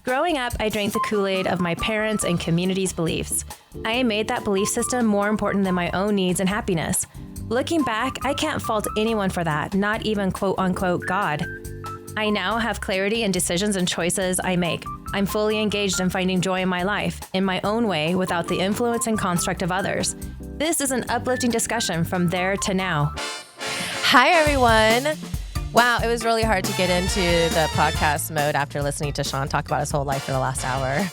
Growing up, I drank the Kool-Aid of my parents' and community's beliefs. I made that belief system more important than my own needs and happiness. Looking back, I can't fault anyone for that, not even quote-unquote God. I now have clarity in decisions and choices I make. I'm fully engaged in finding joy in my life, in my own way, without the influence and construct of others. This is an uplifting discussion from there to now. Hi, everyone. Wow, it was really hard to get into the podcast mode after listening to Sean talk about his whole life for the last hour.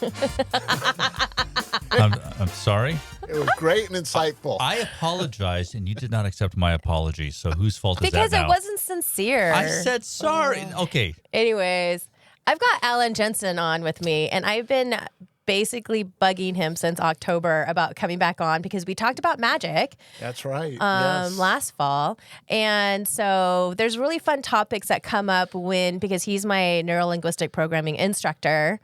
I'm sorry. It was great and insightful. I apologized, and you did not accept my apology. So whose fault is that Because now? it wasn't sincere. I said sorry. Okay. Anyways, I've got Alan Jensen on with me, and I've been basically bugging him since October about coming back on because we talked about magic. That's right. Yes. Last fall. And so there's really fun topics that come up because he's my neuro-linguistic programming instructor.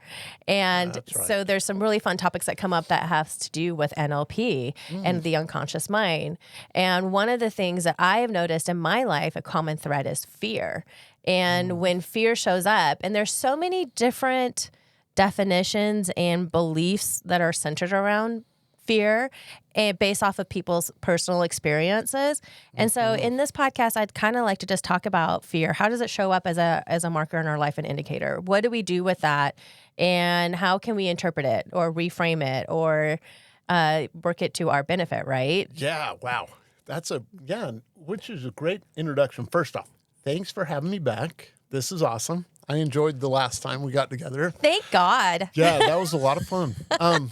And so there's some really fun topics that come up that has to do with NLP and the unconscious mind. And one of the things that I have noticed in my life, a common thread is fear. And when fear shows up, and there's so many different definitions and beliefs that are centered around fear and based off of people's personal experiences. And so in this podcast, I'd kind of like to just talk about fear. How does it show up as a marker in our life and indicator? What do we do with that? And how can we interpret it or reframe it or work it to our benefit, right? Yeah, wow. Which is a great introduction. First off, thanks for having me back. This is awesome. I enjoyed the last time we got together. Thank God. Yeah, that was a lot of fun. And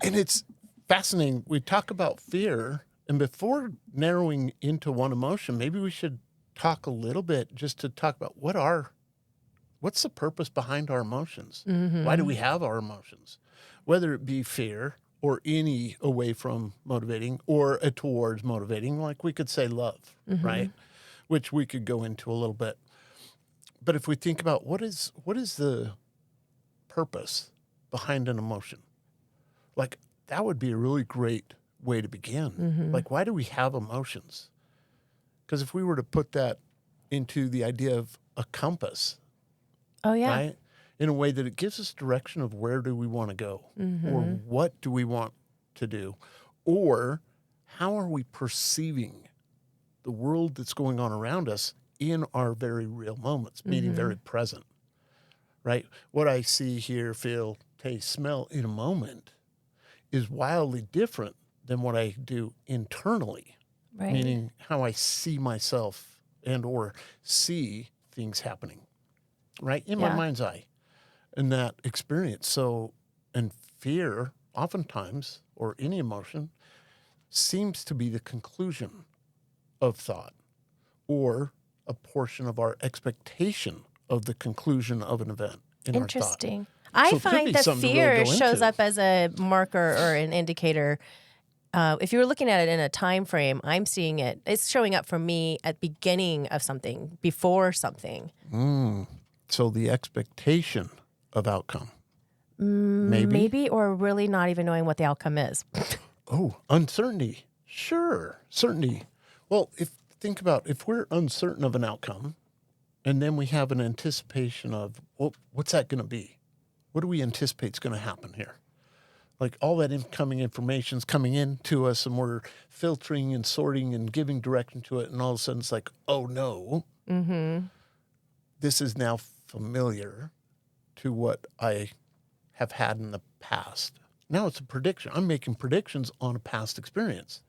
it's fascinating. We talk about fear, and before narrowing into one emotion, maybe we should talk a little bit just to talk about what's the purpose behind our emotions? Mm-hmm. Why do we have our emotions? Whether it be fear or any away from motivating or a towards motivating, like we could say love, right? Which we could go into a little bit. But if we think about what is the purpose behind an emotion, like that would be a really great way to begin. Like, why do we have emotions? Because if we were to put that into the idea of a compass, right, in a way that it gives us direction of where do we want to go, or what do we want to do, or how are we perceiving the world that's going on around us in our very real moments, meaning very present, right? What I see, hear, feel, taste, smell in a moment is wildly different than what I do internally, meaning how I see myself and or see things happening, right? In my mind's eye, in that experience. So, and fear, oftentimes, or any emotion, seems to be the conclusion of thought or a portion of our expectation of the conclusion of an event in our thought. Interesting. I find that fear shows up as a marker or an indicator. If you were looking at it in a time frame, I'm seeing it. It's showing up for me at the beginning of something, before something. So the expectation of outcome. Maybe, or really not even knowing what the outcome is. Uncertainty. Sure, certainty. Well, think about if we're uncertain of an outcome, and then we have an anticipation of, well, what's that going to be? What do we anticipate is going to happen here? Like all that incoming information is coming in to us, and we're filtering and sorting and giving direction to it, and all of a sudden it's like, oh no, this is now familiar to what I have had in the past. Now it's a prediction. I'm making predictions on a past experience,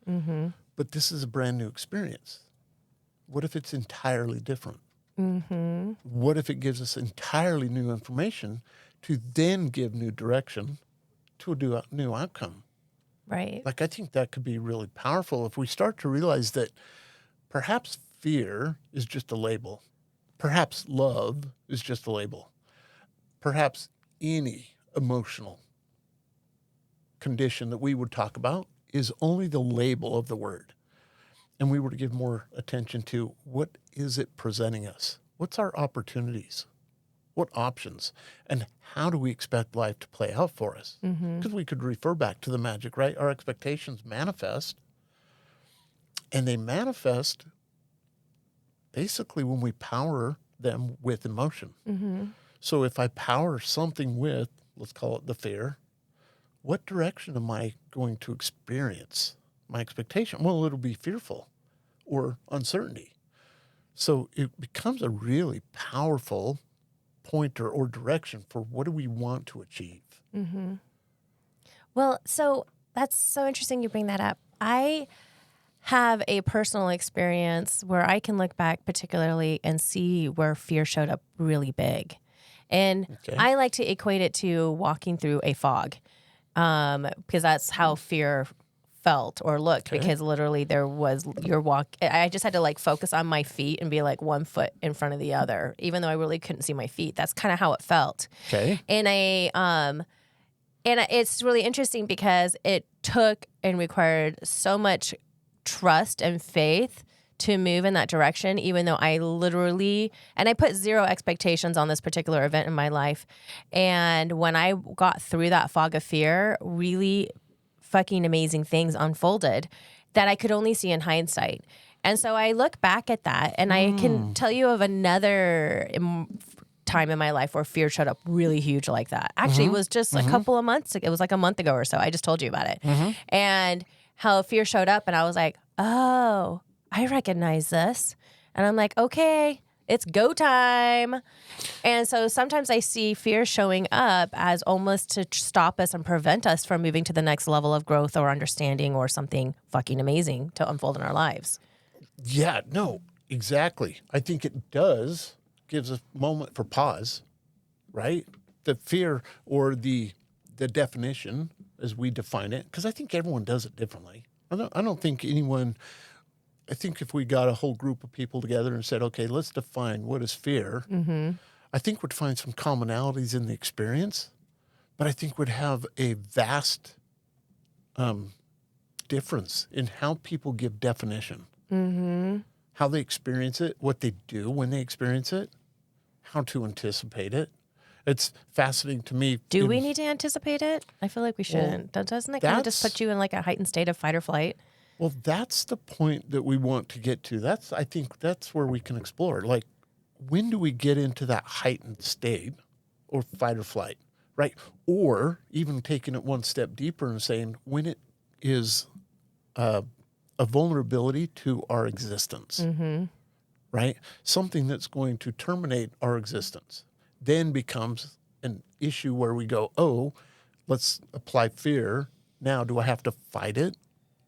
but this is a brand new experience. What if it's entirely different? What if it gives us entirely new information to then give new direction to a new outcome? Right. Like, I think that could be really powerful if we start to realize that perhaps fear is just a label. Perhaps love is just a label. Perhaps any emotional condition that we would talk about is only the label of the word. And we were to give more attention to what is it presenting us? What's our opportunities? What options? And how do we expect life to play out for us? Because we could refer back to the magic, right? Our expectations manifest. And they manifest basically when we power them with emotion. So if I power something with, let's call it the fear, what direction am I going to experience my expectation? Well, it'll be fearful or uncertainty. So it becomes a really powerful pointer or direction for what do we want to achieve. Mm-hmm. Well, so that's so interesting you bring that up. I have a personal experience where I can look back particularly and see where fear showed up really big. And I like to equate it to walking through a fog, because that's how fear felt or looked, because literally there was your walk. I just had to like focus on my feet and be like 1 foot in front of the other, even though I really couldn't see my feet. That's kind of how it felt. Okay. And it's really interesting because it took and required so much trust and faith to move in that direction, even though I literally, and I put zero expectations on this particular event in my life. And when I got through that fog of fear, really fucking amazing things unfolded that I could only see in hindsight. And so I look back at that and I can tell you of another time in my life where fear showed up really huge like that. Actually, it was just a couple of months. It was like a month ago or so. I just told you about it. And how fear showed up and I was like, oh, I recognize this. And I'm like, okay, it's go time. And so sometimes I see fear showing up as almost to stop us and prevent us from moving to the next level of growth or understanding or something fucking amazing to unfold in our lives. Yeah, no, exactly. I think it gives a moment for pause, right? The fear or the definition as we define it, because I think everyone does it differently. I don't think anyone... I think if we got a whole group of people together and said, okay, let's define what is fear, I think we'd find some commonalities in the experience, but I think we'd have a vast difference in how people give definition, how they experience it, what they do when they experience it, how to anticipate it. It's fascinating to me. Do we need to anticipate it? I feel like we shouldn't. Doesn't it kind of just put you in like a heightened state of fight or flight? Well, that's the point that we want to get to. I think that's where we can explore. Like, when do we get into that heightened state or fight or flight, right? Or even taking it one step deeper and saying when it is a vulnerability to our existence, right? Something that's going to terminate our existence then becomes an issue where we go, oh, let's apply fear. Now, do I have to fight it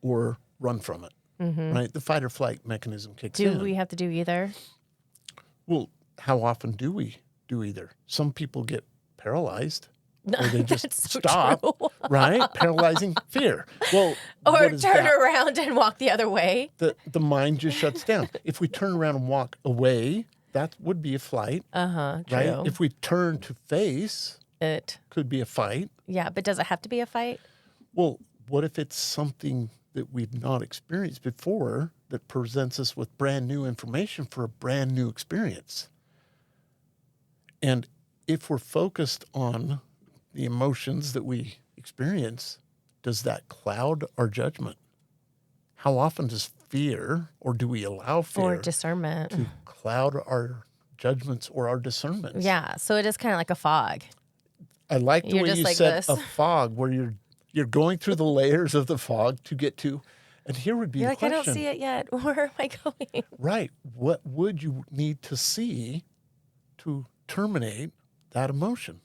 or run from it, right? The fight or flight mechanism kicks in. Do we have to do either? Well, how often do we do either? Some people get paralyzed or they just stop, right? Paralyzing fear. Well, or turn around and walk the other way. The mind just shuts down. If we turn around and walk away, that would be a flight, true. right? If we turn to face, it could be a fight. Yeah, but does it have to be a fight? Well, what if it's something that we've not experienced before that presents us with brand new information for a brand new experience? And if we're focused on the emotions that we experience, does that cloud our judgment? How often does fear, or do we allow fear or discernment to cloud our judgments or our discernments? Yeah, so it is kind of like a fog. I like the way you like said this. A fog, where you're going through the layers of the fog to get to, and here would be You're the like, question. I don't see it yet. Where am I going? Right. What would you need to see to terminate that emotion?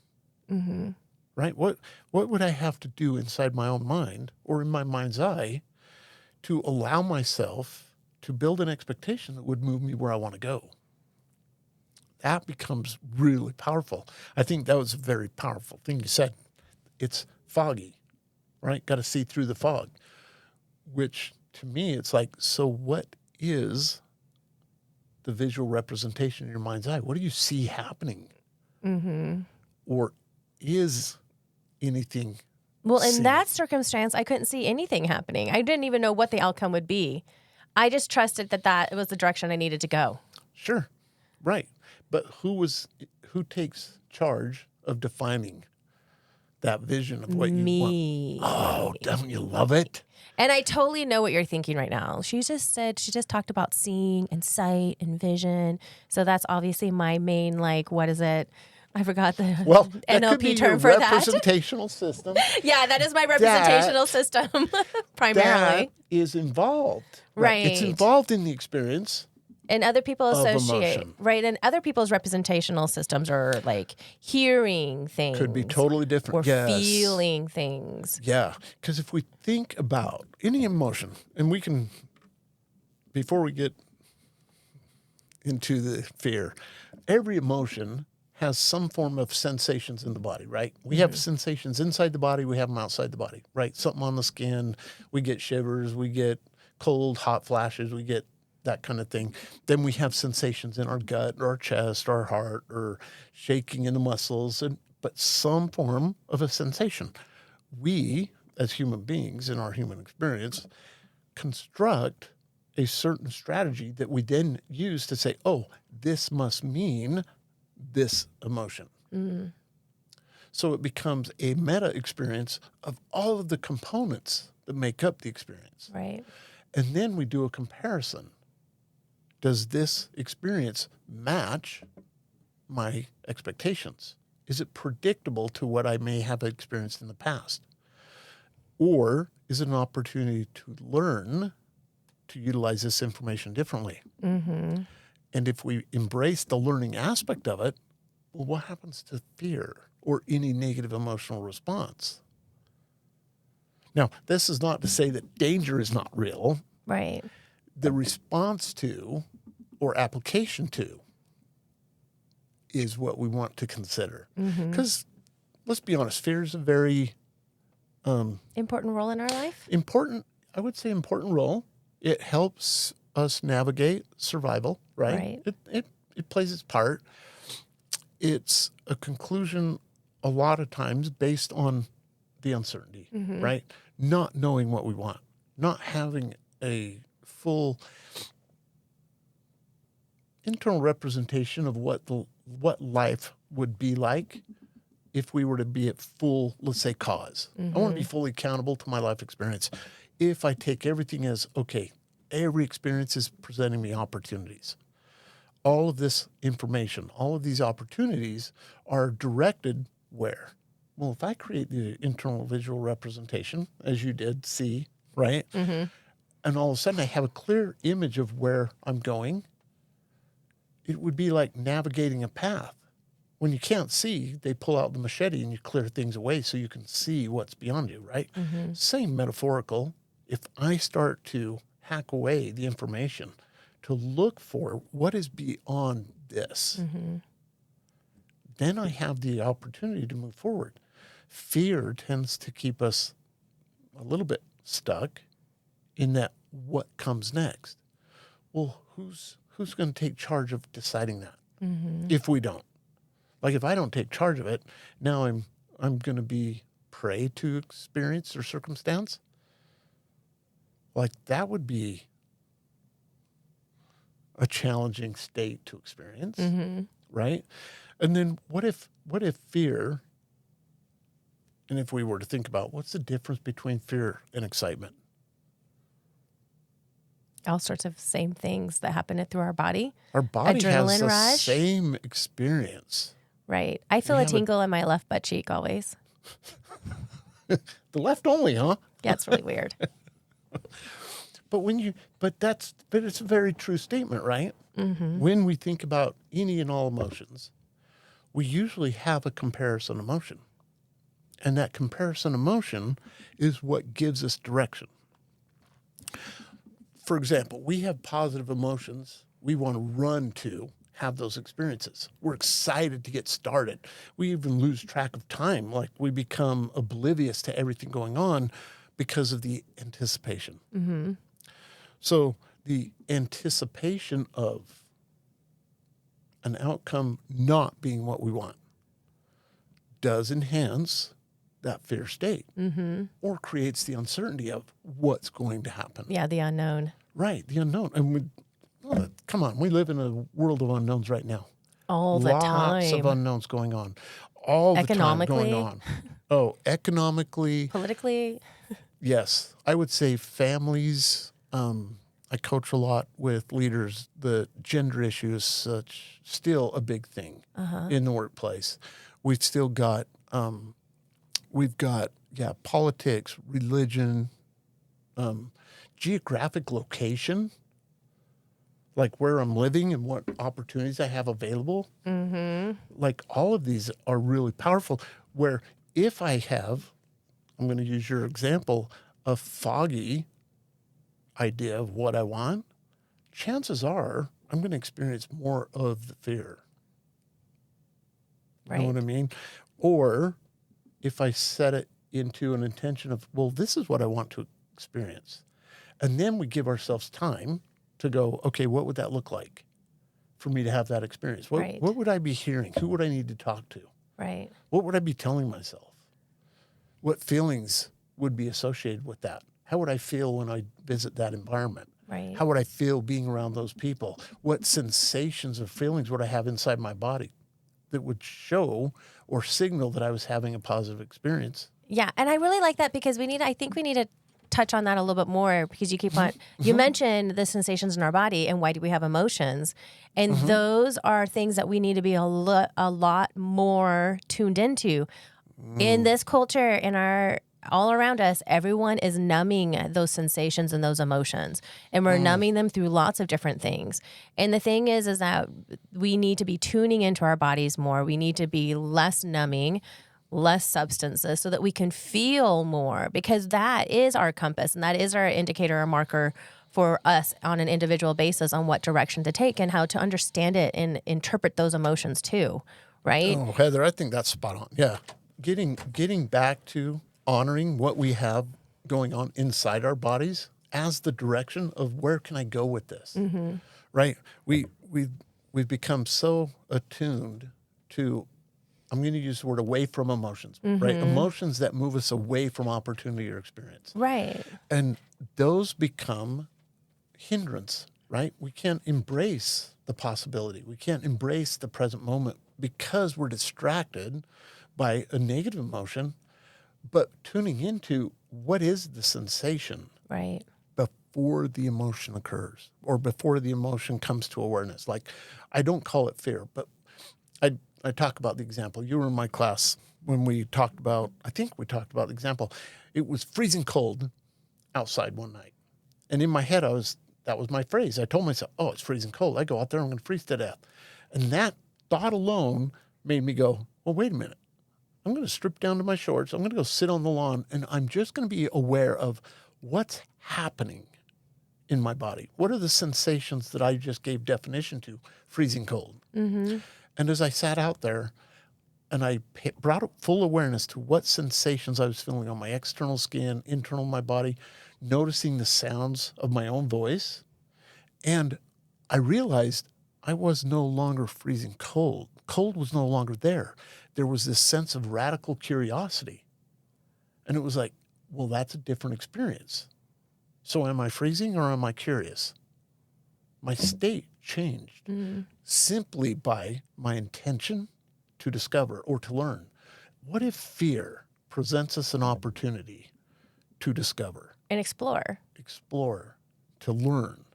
Right? What would I have to do inside my own mind or in my mind's eye to allow myself to build an expectation that would move me where I want to go? That becomes really powerful. I think that was a very powerful thing you said. It's foggy, right? Got to see through the fog, which to me, it's like, so what is the visual representation in your mind's eye? What do you see happening? Or is anything? Well, in that circumstance, I couldn't see anything happening. I didn't even know what the outcome would be. I just trusted that was the direction I needed to go. Sure. Right. But who takes charge of defining that vision of what you want? Oh, don't you love it? And I totally know what you're thinking right now. She just talked about seeing and sight and vision. So that's obviously my main, what is it? I forgot the Well, that could be NLP term your for that. representational system. Yeah, that is my representational system primarily. That is involved. Right. It's involved in the experience. And other people Of associate, emotion. right? And other people's representational systems are like hearing things. Could be totally different. Or Yes. feeling things. Yeah. Because if we think about any emotion, and we can, before we get into the fear, every emotion has some form of sensations in the body, right? We have sensations inside the body, we have them outside the body, right? Something on the skin, we get shivers, we get cold, hot flashes, we get that kind of thing. Then we have sensations in our gut or our chest, our heart, or shaking in the muscles, but some form of a sensation. We, as human beings in our human experience, construct a certain strategy that we then use to say, oh, this must mean this emotion. So it becomes a meta experience of all of the components that make up the experience. Right. And then we do a comparison. Does this experience match my expectations? Is it predictable to what I may have experienced in the past? Or is it an opportunity to learn to utilize this information differently? Mm-hmm. And if we embrace the learning aspect of it, well, what happens to fear or any negative emotional response? Now, this is not to say that danger is not real. Right. The response to or application to is what we want to consider. Because let's be honest, fear is a very Important role in our life? important role. It helps us navigate survival, right? It plays its part. It's a conclusion a lot of times based on the uncertainty, right? Not knowing what we want, not having a full internal representation of what life would be like if we were to be at full, let's say, cause. I want to be fully accountable to my life experience. If I take everything as, okay, every experience is presenting me opportunities. All of this information, all of these opportunities are directed where? Well, if I create the internal visual representation, as you did see, right? And all of a sudden I have a clear image of where I'm going, it would be like navigating a path. When you can't see, they pull out the machete and you clear things away so you can see what's beyond you, right? Same metaphorical. If I start to hack away the information to look for what is beyond this, then I have the opportunity to move forward. Fear tends to keep us a little bit stuck in that what comes next. Well, who's going to take charge of deciding that if we don't? Like if I don't take charge of it, now I'm going to be prey to experience or circumstance. Like that would be a challenging state to experience, right? And then what if fear, and if we were to think about what's the difference between fear and excitement? All sorts of same things that happen through our body. Our body has Adrenaline the rush. same experience. Right. I feel a tingle in my left butt cheek always. The left only, huh? Yeah, it's really weird. But it's a very true statement, right? When we think about any and all emotions, we usually have a comparison emotion. And that comparison emotion is what gives us direction. For example, we have positive emotions we want to run to have those experiences. We're excited to get started. We even lose track of time. Like we become oblivious to everything going on because of the anticipation. So the anticipation of an outcome not being what we want does enhance that fear state or creates the uncertainty of what's going to happen. Yeah, the unknown. Right, the unknown. And come on, we live in a world of unknowns right now. All the time. Lots of unknowns going on. All the time going on. Oh, economically. Politically. Yes. I would say families, I coach a lot with leaders. The gender issue is still a big thing in the workplace. We've still got, politics, religion, geographic location, like where I'm living and what opportunities I have available. Like all of these are really powerful, where if I have, I'm going to use your example, a foggy idea of what I want, chances are I'm going to experience more of the fear. You know what I mean? Or if I set it into an intention of, well, this is what I want to experience. And then we give ourselves time to go, okay, what would that look like for me to have that experience? What would I be hearing? Who would I need to talk to? Right. What would I be telling myself? What feelings would be associated with that? How would I feel when I visit that environment? Right. How would I feel being around those people? What sensations or feelings would I have inside my body that would show or signal that I was having a positive experience? Yeah. And I really like that because I think we need to touch on that a little bit more, because you keep on, you mentioned the sensations in our body and why do we have emotions? And those are things that we need to be a lot more tuned into. In this culture, all around us, everyone is numbing those sensations and those emotions, and we're numbing them through lots of different things. And the thing is that we need to be tuning into our bodies more. We need to be less numbing, less substances, so that we can feel more, because that is our compass and that is our indicator or marker for us on an individual basis on what direction to take and how to understand it and interpret those emotions too, right? Oh, Heather, I think that's spot on. Yeah. Getting back to honoring what we have going on inside our bodies as the direction of where can I go with this, right? We've become so attuned to, I'm going to use the word away from emotions, right? Emotions that move us away from opportunity or experience. Right. And those become hindrance, right? We can't embrace the possibility. We can't embrace the present moment because we're distracted by a negative emotion, but tuning into what is the sensation Right. before the emotion occurs or before the emotion comes to awareness. Like, I don't call it fear, but I talk about the example. You were in my class when we talked about, I think we talked about the example. It was freezing cold outside one night. And in my head, that was my phrase. I told myself, oh, it's freezing cold. I go out there, I'm going to freeze to death. And that thought alone made me go, well, wait a minute. I'm going to strip down to my shorts. I'm going to go sit on the lawn, and I'm just going to be aware of what's happening in my body. What are the sensations that I just gave definition to? Freezing cold. And as I sat out there and I brought full awareness to what sensations I was feeling on my external skin, internal my body, noticing the sounds of my own voice, and I realized I was no longer freezing cold. Cold was no longer there. There was this sense of radical curiosity. And it was like, well, that's a different experience. So am I freezing or am I curious? My state changed simply by my intention to discover or to learn. What if fear presents us an opportunity to discover? And explore, to learn,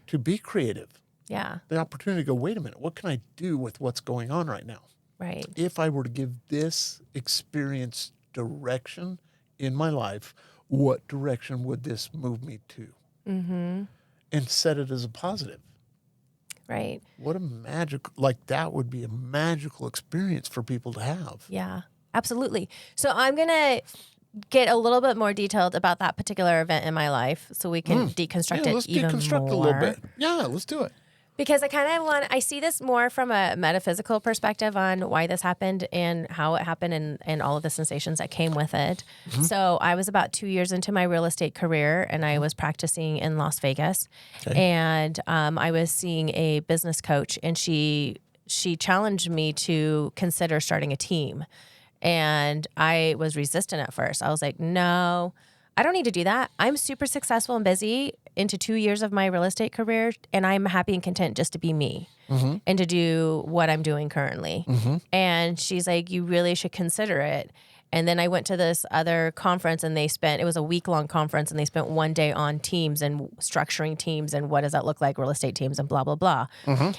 to be creative? Yeah. The opportunity to go, wait a minute, what can I do with what's going on right now? Right. If I were to give this experience direction in my life, what direction would this move me to? And set it as a positive. Right. What a that would be a magical experience for people to have. Yeah, absolutely. So I'm going to get a little bit more detailed about that particular event in my life so we can deconstruct it let's even deconstruct more. a little bit. Yeah, let's do it. Because I see this more from a metaphysical perspective on why this happened and how it happened and all of the sensations that came with it. So I was about 2 years into my real estate career and I was practicing in Las Vegas. And I was seeing a business coach and she challenged me to consider starting a team. And I was resistant at first. I was like, no, I don't need to do that. I'm super successful and busy into 2 years of my real estate career, and I'm happy and content just to be me and to do what I'm doing currently. And she's like, you really should consider it. And then I went to this other conference and it was a week-long conference, and they spent one day on teams and structuring teams and what does that look like, real estate teams and blah, blah, blah.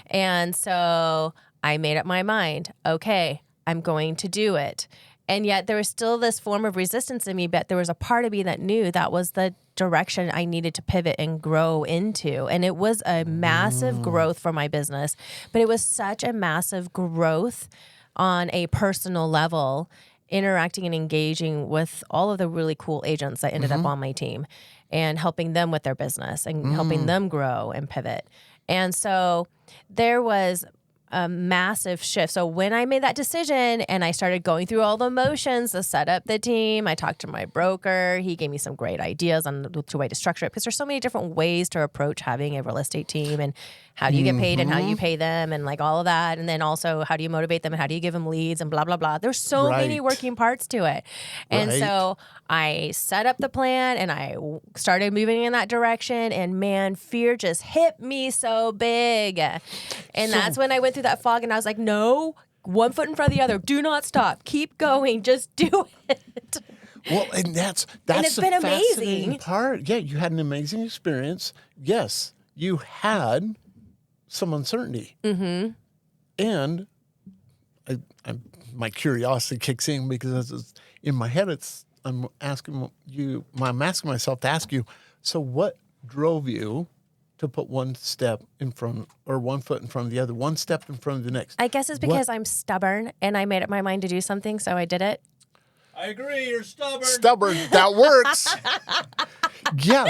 And so I made up my mind, okay, I'm going to do it. And yet there was still this form of resistance in me, but there was a part of me that knew that was the direction I needed to pivot and grow into. And it was a massive growth for my business, but it was such a massive growth on a personal level, interacting and engaging with all of the really cool agents that ended up on my team and helping them with their business and helping them grow and pivot. And so there was a massive shift. So when I made that decision and I started going through all the motions to set up the team, I talked to my broker. He gave me some great ideas on the way to structure it, because there's so many different ways to approach having a real estate team, and how do you get paid and how do you pay them and like all of that. And then also how do you motivate them and how do you give them leads and blah, blah, blah. There's so many working parts to it. And so I set up the plan and I started moving in that direction, and man, fear just hit me so big. And that's when I went through that fog and I was like, no, one foot in front of the other. Do not stop. Keep going. Just do it. Well, and that's and it's the been fascinating amazing part. Yeah, you had an amazing experience. Yes, you had some uncertainty. And my curiosity kicks in, because in my head, I'm asking myself to ask you, so what drove you to put one step in front, or one foot in front of the other, one step in front of the next? I guess it's because I'm stubborn and I made up my mind to do something, so I did it. I agree. You're stubborn. Stubborn. That works. Yeah.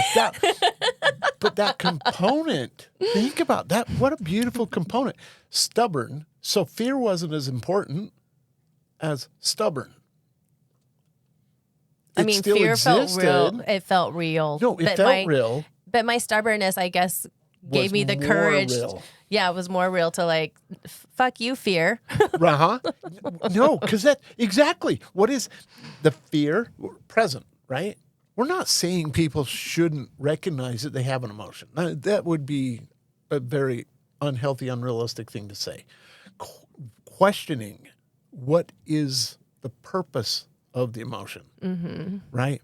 But that component, think about that. What a beautiful component. Stubborn. So fear wasn't as important as stubborn. I mean, fear felt real. It felt real. No, it felt real. But my stubbornness, I guess, gave me the courage. Real. Yeah, it was more real to like, fuck you, fear. No, because that exactly what is the fear present, right? We're not saying people shouldn't recognize that they have an emotion. That would be a very unhealthy, unrealistic thing to say. Questioning what is the purpose of the emotion, right?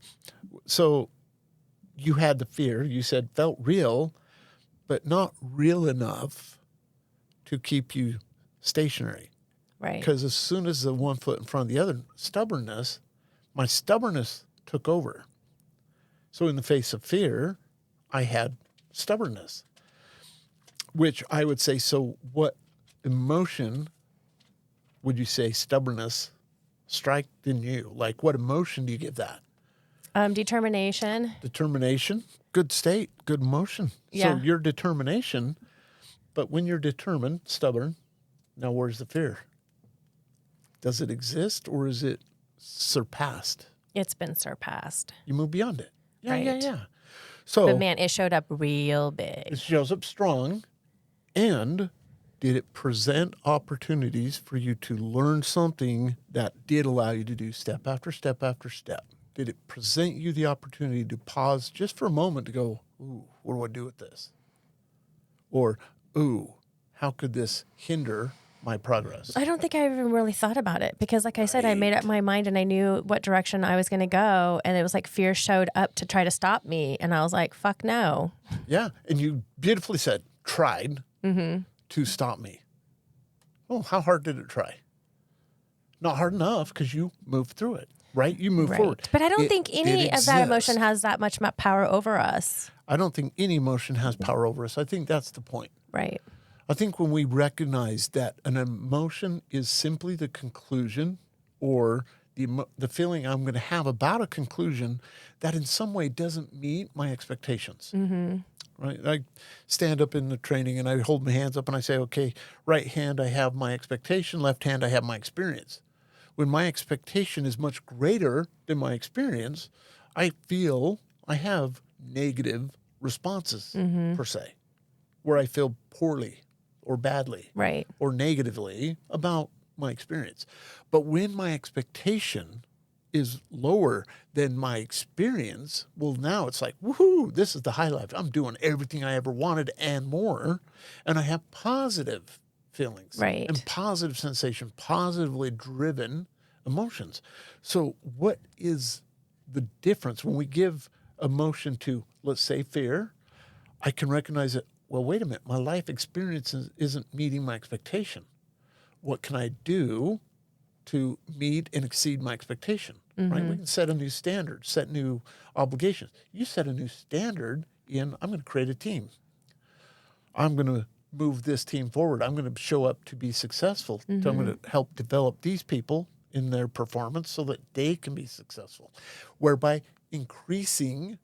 So you had the fear, you said felt real, but not real enough to keep you stationary. Right. Because as soon as the one foot in front of the other, my stubbornness took over. So in the face of fear, I had stubbornness, which I would say, so what emotion would you say stubbornness strike in you? Like, what emotion do you give that? Determination. Determination. Good state, good emotion. Yeah. So your determination, but when you're determined, stubborn, now where's the fear? Does it exist, or is it surpassed? It's been surpassed. You move beyond it. Yeah, Right. yeah. So But man, it showed up real big. it shows up strong. And did it present opportunities for you to learn something that did allow you to do step after step after step? Did it present you the opportunity to pause just for a moment to go, ooh, what do I do with this? Or, ooh, how could this hinder my progress? I don't think I even really thought about it, because like I said, I made up my mind and I knew what direction I was going to go. And it was like fear showed up to try to stop me. And I was like, fuck no. Yeah. And you beautifully said, tried to stop me. Oh, how hard did it try? Not hard enough, because you moved through it, right? You moved forward. But I don't think any of that emotion has that much power over us. I don't think any emotion has power over us. I think that's the point. Right. I think when we recognize that an emotion is simply the conclusion, or the feeling I'm going to have about a conclusion that in some way doesn't meet my expectations. Right? I stand up in the training and I hold my hands up and I say, okay, right hand, I have my expectation. Left hand, I have my experience. When my expectation is much greater than my experience, I feel I have negative responses, per se, where I feel poorly or badly, Right. or negatively about my experience. But when my expectation is lower than my experience, well, now it's like, woohoo, this is the high life. I'm doing everything I ever wanted and more. And I have positive feelings, Right. and positive sensation, positively driven emotions. So what is the difference when we give emotion to, let's say, fear? I can recognize it. Well, wait a minute. My life experience isn't meeting my expectation. What can I do to meet and exceed my expectation? Right? We can set a new standard, set new obligations. You set a new standard in, I'm going to create a team. I'm going to move this team forward. I'm going to show up to be successful. So I'm going to help develop these people in their performance so that they can be successful, whereby increasing,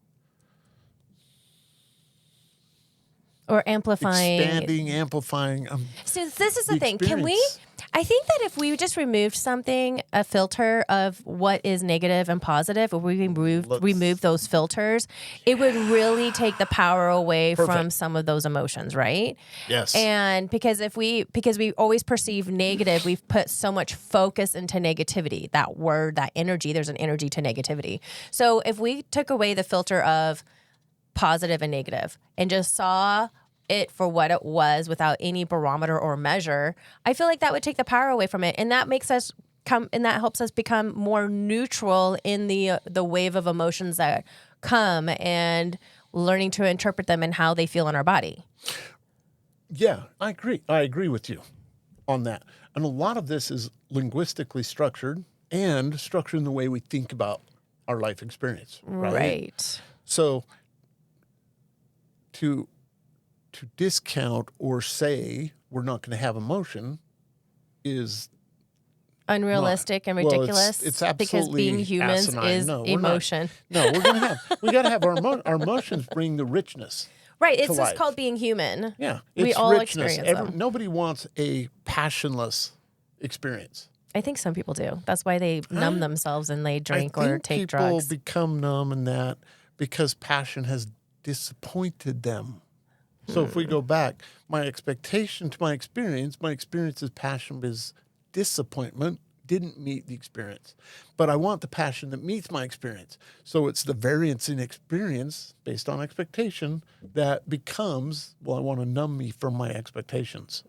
or amplifying, expanding, amplifying. So this is the thing. experience. I think that if we just removed something, a filter of what is negative and positive, if we remove those filters, it would really take the power away from some of those emotions, right? Yes. And because we always perceive negative, we've put so much focus into negativity, that word, that energy, there's an energy to negativity. So if we took away the filter of positive and negative and just saw it for what it was without any barometer or measure, I feel like that would take the power away from it. And that makes us that helps us become more neutral in the wave of emotions that come and learning to interpret them and how they feel in our body. Yeah, I agree. I agree with you on that. And a lot of this is linguistically structured and structured in the way we think about our life experience. Right. So to discount or say we're not going to have emotion is unrealistic and ridiculous. It's absolutely because being humans asinine. is emotion. No, we're going to we got to have our emotions bring the richness. Right. It's just life. called being human. Yeah. We It's all richness. experience them. Nobody wants a passionless experience. I think some people do. That's why they numb themselves and they drink or take drugs. People become numb in that because passion has disappointed them. So if we go back, my expectation to my experience's passion is disappointment, didn't meet the experience. But I want the passion that meets my experience. So it's the variance in experience based on expectation that becomes, well, I want to numb me from my expectations.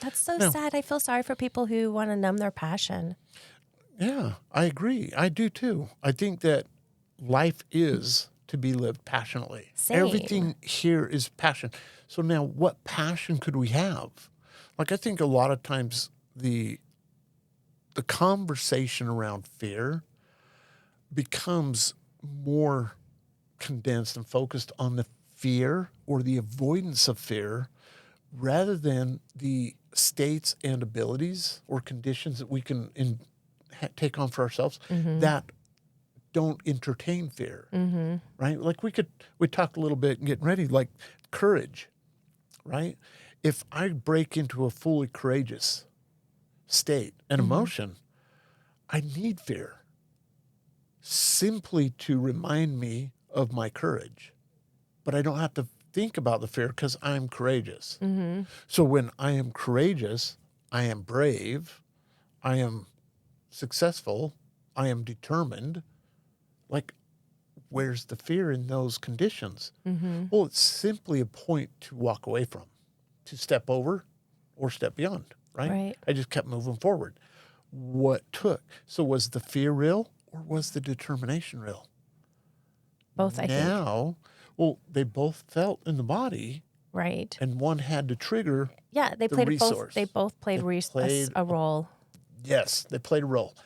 That's so sad. I feel sorry for people who want to numb their passion. Yeah, I agree. I do too. I think that life is to be lived passionately. Same. Everything here is passion. So now what passion could we have? Like I think a lot of times the conversation around fear becomes more condensed and focused on the fear or the avoidance of fear rather than the states and abilities or conditions that we can take on for ourselves that don't entertain fear, right? Like we talked a little bit and getting ready, like courage, right? If I break into a fully courageous state and emotion, I need fear simply to remind me of my courage, but I don't have to think about the fear because I'm courageous. So when I am courageous, I am brave, I am successful, I am determined. Like, where's the fear in those conditions? Well, it's simply a point to walk away from, to step over or step beyond, right? I just kept moving forward. What took? So was the fear real or was the determination real? Both, I think. Now, well, they both felt in the body. Right. And one had to trigger they played resource. They both played a role. Yes, they played a role.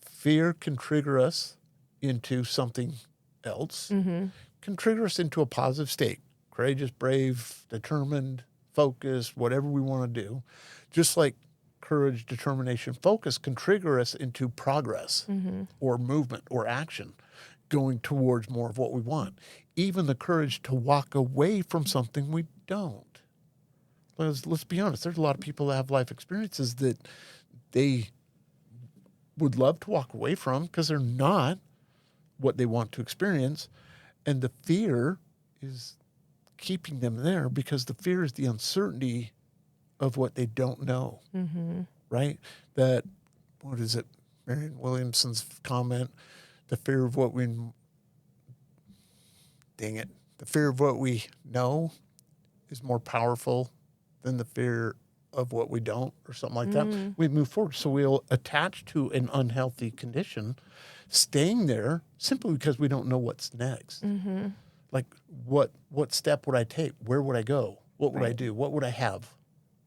Fear can trigger us into something else, can trigger us into a positive state. Courageous, brave, determined, focused, whatever we want to do. Just like courage, determination, focus can trigger us into progress or movement or action, going towards more of what we want. Even the courage to walk away from something we don't. Let's be honest, there's a lot of people that have life experiences that they would love to walk away from because they're not what they want to experience. And the fear is keeping them there because the fear is the uncertainty of what they don't know, right? That, what is it, Marianne Williamson's comment, the fear of what we, the fear of what we know is more powerful than the fear of what we don't or something like that, we move forward. So we'll attach to an unhealthy condition, staying there simply because we don't know what's next. Like what step would I take? Where would I go? What would I do? What would I have?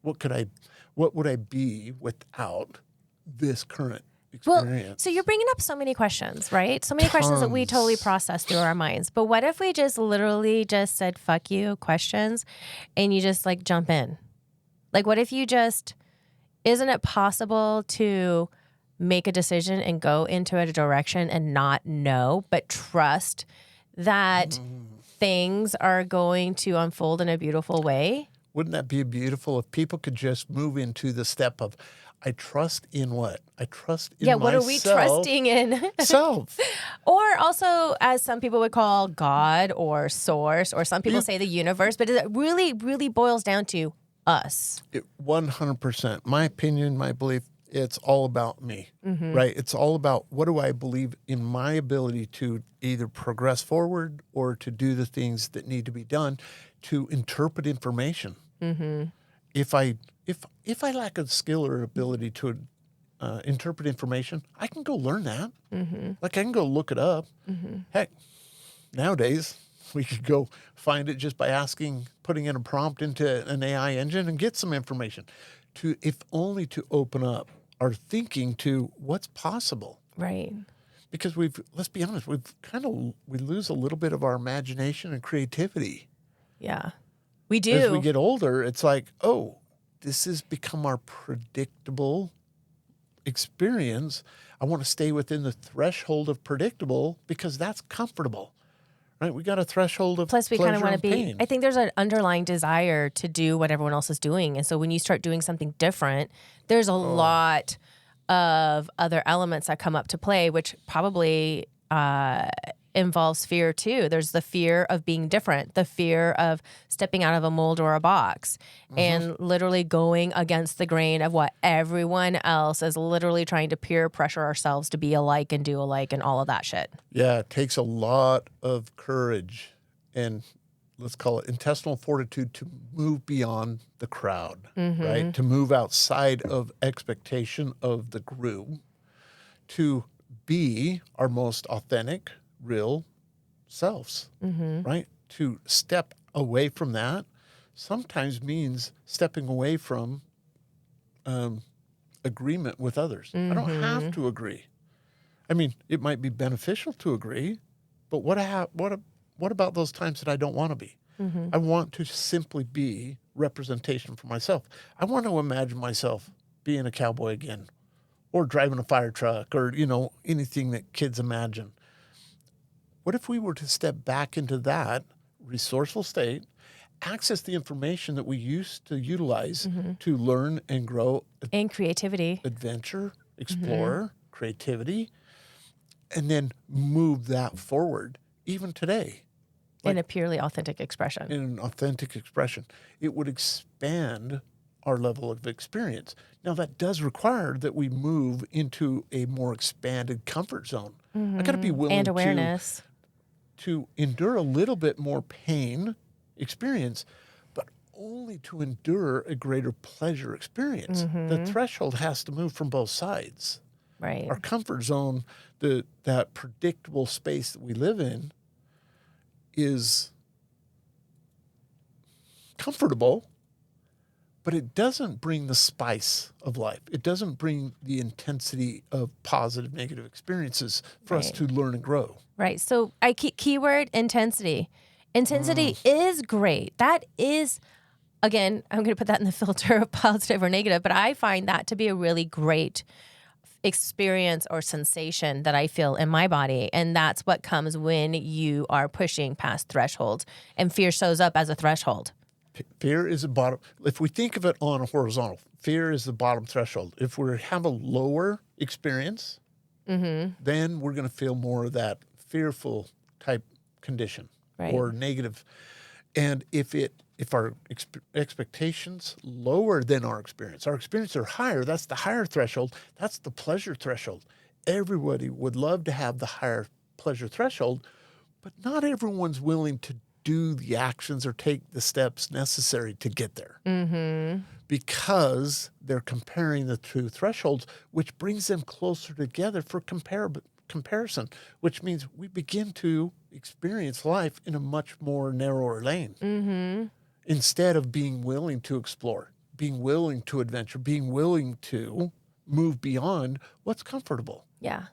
What would I be without this current experience? Well, so you're bringing up so many questions, right? So many questions that we totally process through our minds. But what if we just literally just said, fuck you, questions, and you just like jump in? Like, what if you just, isn't it possible to make a decision and go into a direction and not know, but trust that things are going to unfold in a beautiful way? Wouldn't that be beautiful if people could just move into the step of, I trust in what? I trust in myself. What are we trusting in? Self. Or also, as some people would call God or source, or some people say the universe, but it really, really boils down to us. 100%. My opinion, my belief, it's all about me, right? It's all about what do I believe in my ability to either progress forward or to do the things that need to be done to interpret information. If I lack a skill or ability to interpret information, I can go learn that. Like I can go look it up. Heck, nowadays we could go find it just by putting in a prompt into an AI engine and get some information if only to open up our thinking to what's possible. Right. Because let's be honest, we lose a little bit of our imagination and creativity. Yeah, we do. As we get older, it's like, oh, this has become our predictable experience. I want to stay within the threshold of predictable because that's comfortable, right? We got a threshold of Plus, we kind of want to be, pain. I think there's an underlying desire to do what everyone else is doing. And so when you start doing something different, there's a lot of other elements that come up to play, which probably involves fear too. There's the fear of being different, the fear of stepping out of a mold or a box, and literally going against the grain of what everyone else is literally trying to peer pressure ourselves to be alike and do alike and all of that shit. Yeah, it takes a lot of courage and let's call it intestinal fortitude to move beyond the crowd, right? To move outside of expectation of the group, to be our most authentic, real selves, right? To step away from that sometimes means stepping away from agreement with others. I don't have to agree. I mean, it might be beneficial to agree, but what about those times that I don't want to be? I want to simply be representation for myself. I want to imagine myself being a cowboy again, or driving a fire truck, or anything that kids imagine. What if we were to step back into that resourceful state, access the information that we used to utilize to learn and grow, and creativity, adventure, explore, creativity, and then move that forward even today? in a purely authentic expression. In an authentic expression. It would expand our level of experience. Now, that does require that we move into a more expanded comfort zone. I got to be willing and awareness to endure a little bit more pain experience, but only to endure a greater pleasure experience. The threshold has to move from both sides. Right. Our comfort zone, that predictable space that we live in, is comfortable, but it doesn't bring the spice of life. It doesn't bring the intensity of positive, negative experiences for us to learn and grow. Right. So I keyword intensity. Intensity is great. That is, again, I'm going to put that in the filter of positive or negative, but I find that to be a really great experience or sensation that I feel in my body. And that's what comes when you are pushing past thresholds, and fear shows up as a threshold. Fear is the bottom. If we think of it on a horizontal, fear is the bottom threshold. If we have a lower experience, then we're going to feel more of that fearful type condition or negative. And if our expectations lower than our experience are higher, that's the higher threshold. That's the pleasure threshold. Everybody would love to have the higher pleasure threshold, but not everyone's willing to do the actions or take the steps necessary to get there. because they're comparing the two thresholds, which brings them closer together for comparison, which means we begin to experience life in a much more narrower lane instead of being willing to explore, being willing to adventure, being willing to move beyond what's comfortable. Yeah.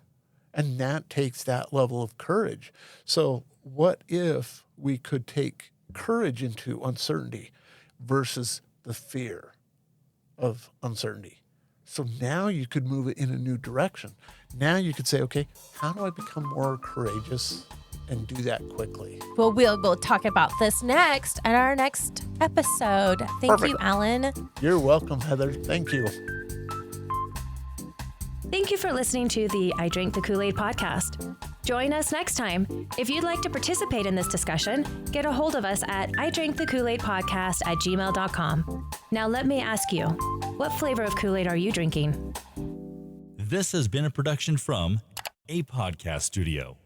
And that takes that level of courage. So what if we could take courage into uncertainty versus the fear of uncertainty? So now you could move it in a new direction. Now you could say, okay, how do I become more courageous and do that quickly? Well, we'll talk about this next at our next episode. Thank you, Alan. You're welcome, Heather. Thank you. Thank you for listening to the I Drink the Kool-Aid podcast. Join us next time. If you'd like to participate in this discussion, get a hold of us at idrinkthekooladpodcast@gmail.com. Now let me ask you, what flavor of Kool-Aid are you drinking? This has been a production from a podcast studio.